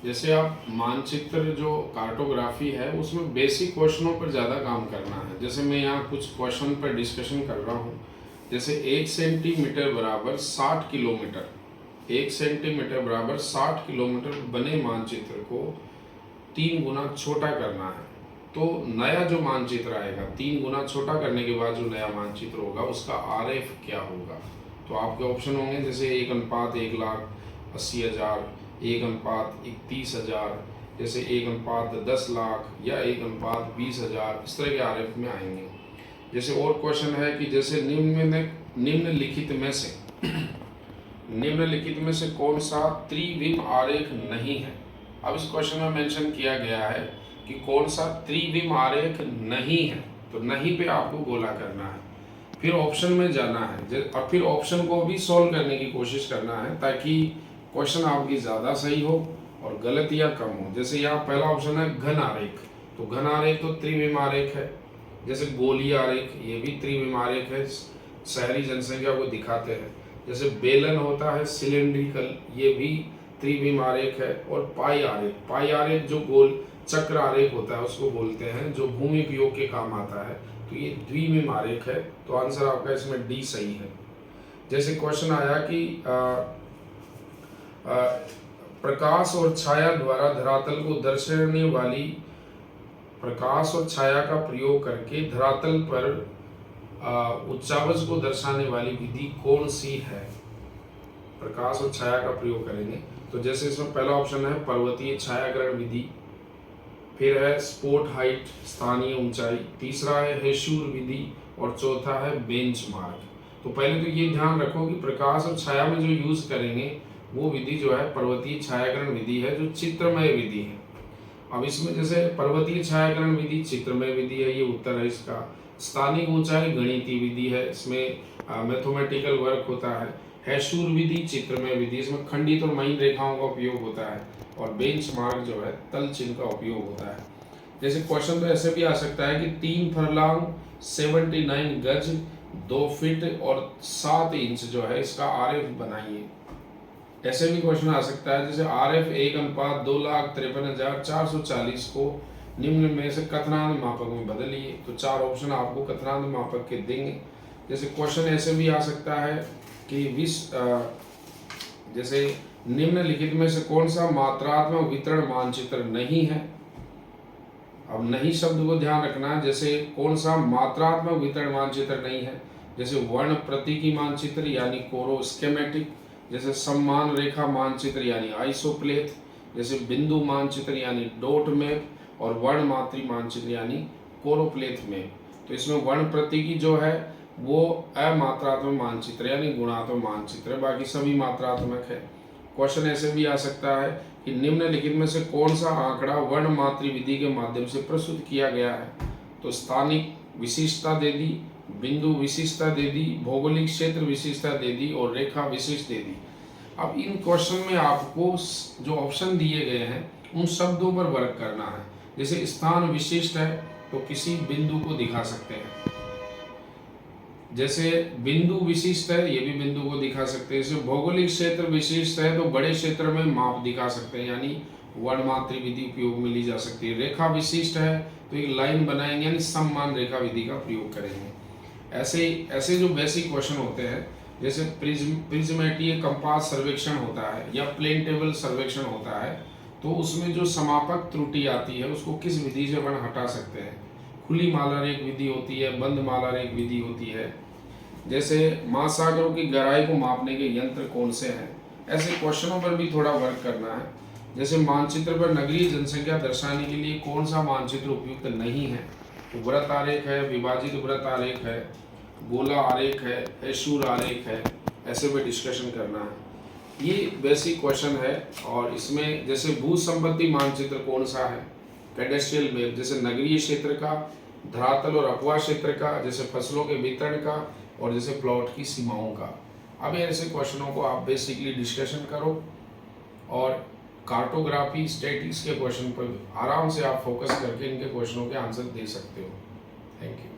जैसे आप मानचित्र जो कार्टोग्राफी है उसमें बेसिक क्वेश्चनों पर ज़्यादा काम करना है। जैसे मैं यहाँ कुछ क्वेश्चन पर डिस्कशन कर रहा हूँ। जैसे 1 सेंटीमीटर बराबर 60 किलोमीटर, 1 सेंटीमीटर बराबर 60 किलोमीटर बने मानचित्र को 3 गुना छोटा करना है। तो नया जो मानचित्र आएगा 3 गुना छोटा करने के बाद जो नया मानचित्र होगा उसका आरएफ क्या होगा। तो आपके ऑप्शन होंगे जैसे 1:1,80,000, 1:31,000, जैसे 1:10,00,000 या 1:20,000, इस तरह के आरएफ में आएंगे। जैसे और क्वेश्चन है कि जैसे निम्नलिखित में से निम्नलिखित में से कौन सा त्रिविम आरेख नहीं है। अब इस क्वेश्चन में मेंशन किया गया है कि कौन सा त्रिविम आरेख नहीं है, तो नहीं पे आपको गोला करना है, फिर ऑप्शन में जाना है और फिर ऑप्शन को भी सॉल्व करने की कोशिश करना है ताकि क्वेश्चन आपकी ज़्यादा सही हो और गलतियाँ कम हो। जैसे यहाँ पहला ऑप्शन है घन आरेख, तो घन आरेख तो त्रिविम आरेख है। जैसे गोलीय आरेख, ये भी त्रिविम आरेख है, शहरी जनसंख्या को दिखाते हैं। जैसे बेलन होता है सिलेंड्रिकल, ये भी त्रिविम आरेख है। और पाई आरेख, पाई आरेख जो गोल चक्र आरेख होता है उसको बोलते हैं, जो भूमि उपयोग के काम आता है, तो ये द्विविम आरेख है। तो आंसर आपका इसमें डी सही है। जैसे क्वेश्चन आया कि प्रकाश और छाया द्वारा धरातल को दर्शाने वाली, प्रकाश और छाया का प्रयोग करके धरातल पर उच्चावच को दर्शाने वाली विधि कौन सी है। प्रकाश और छाया का प्रयोग करेंगे तो जैसे इसमें पहला ऑप्शन है पर्वतीय छायाग्रहण विधि, फिर है स्पॉट हाइट स्थानीय ऊंचाई, तीसरा है हेशूर विधि और चौथा है बेंचमार्क। तो पहले तो ये ध्यान रखो कि प्रकाश और छाया में जो यूज करेंगे वो विधि जो है पर्वतीय छायाग्रहण विधि है, जो चित्रमय विधि है। अब इसमें जैसे पर्वतीय छायाग्रहण विधि चित्रमय विधि है, ये उत्तर है इसका। स्थानिक ऊंचाई गणितीय विधि है, इसमें मैथमेटिकल वर्क होता है। हेशूर विधि चित्रमय विधि, इसमें खंडित और महीन रेखाओं का उपयोग होता है। और बेंचमार्क जो है तल चिन्ह का उपयोग होता है। जैसे क्वेश्चन तो ऐसे भी आ सकता है कि 3 फरलांग 79 गज 2 फीट और 7 इंच जो है इसका आरएफ बनाइए। ऐसे भी क्वेश्चन आ सकता है जैसे आरएफ 1:2,53,440 को निम्न में से कथनांक मापक में बदलिए। तो 4 ऑप्शन आपको कथनांक मापक के देंगे। जैसे क्वेश्चन ऐसे भी आ सकता है कि जैसे निम्नलिखित में से कौन सा मात्रात्मक वितरण मानचित्र नहीं है। अब नहीं शब्द को ध्यान रखना, जैसे कौन सा मात्रात्मक वितरण मानचित्र नहीं है। जैसे वर्ण प्रतीकी मानचित्र यानी कोरो स्केमेटिक, जैसे सम्मान रेखा मानचित्र यानी आइसोप्लेथ, जैसे बिंदु मानचित्र यानी डॉट मैप और वर्ण मात्री मानचित्र यानी कोरोप्लेथ मैप। तो इसमें वर्ण प्रतीकी जो है वो अमात्रात्मक मानचित्र यानी गुणात्मक मानचित्र है, बाकी सभी मात्रात्मक है। क्वेश्चन ऐसे भी आ सकता है कि निम्नलिखित में से कौन सा आंकड़ा वर्ण मात्री विधि के माध्यम से प्रस्तुत किया गया है। तो स्थानिक विशिष्टता दे दी, बिंदु विशिष्टता दे दी, भौगोलिक क्षेत्र विशिष्टता दे दी और रेखा विशिष्ट दे दी। अब इन क्वेश्चन में आपको जो ऑप्शन दिए गए हैं उन शब्दों पर वर्क करना है। जैसे स्थान विशिष्ट है तो किसी बिंदु को दिखा सकते हैं, जैसे बिंदु विशिष्ट है ये भी बिंदु को दिखा सकते हैं। जैसे भौगोलिक क्षेत्र विशिष्ट है तो बड़े क्षेत्र में माप दिखा सकते हैं, यानी वर्णमात्री विधि उपयोग में ली जा सकती है। रेखा विशिष्ट है तो एक लाइन बनाएंगे यानी सम्मान रेखा विधि का प्रयोग करेंगे। ऐसे जो बेसिक क्वेश्चन होते हैं, जैसे प्रिज्मेटीय कंपास सर्वेक्षण होता है या प्लेन टेबल सर्वेक्षण होता है, तो उसमें जो समापक त्रुटि आती है उसको किस विधि से वर्ण हटा सकते हैं। खुली माला रेख विधि होती है, बंद माला रेख विधि होती है। जैसे महासागरों की गहराई को मापने के यंत्र कौन से हैं। ऐसे क्वेश्चनों पर भी थोड़ा वर्क करना है। जैसे मानचित्र पर नगरीय जनसंख्या दर्शाने के लिए कौन सा मानचित्र उपयुक्त नहीं है। तो वृत्त आरेख है, विभाजित वृत्त आरेख है, गोला आरेख है, हेशूर आरेख है, ऐसे में डिस्कशन करना है। ये बेसिक क्वेश्चन है। और इसमें जैसे भू संपत्ति मानचित्र कौन सा है, कैडेस्ट्रियल मैप, जैसे नगरीय क्षेत्र का, धरातल और अपवाह क्षेत्र का, जैसे फसलों के वितरण का और जैसे प्लॉट की सीमाओं का। अब ऐसे क्वेश्चनों को आप बेसिकली डिस्कशन करो और कार्टोग्राफी स्टैटिक्स के क्वेश्चन पर आराम से आप फोकस करके इनके क्वेश्चनों के आंसर दे सकते हो। Thank you.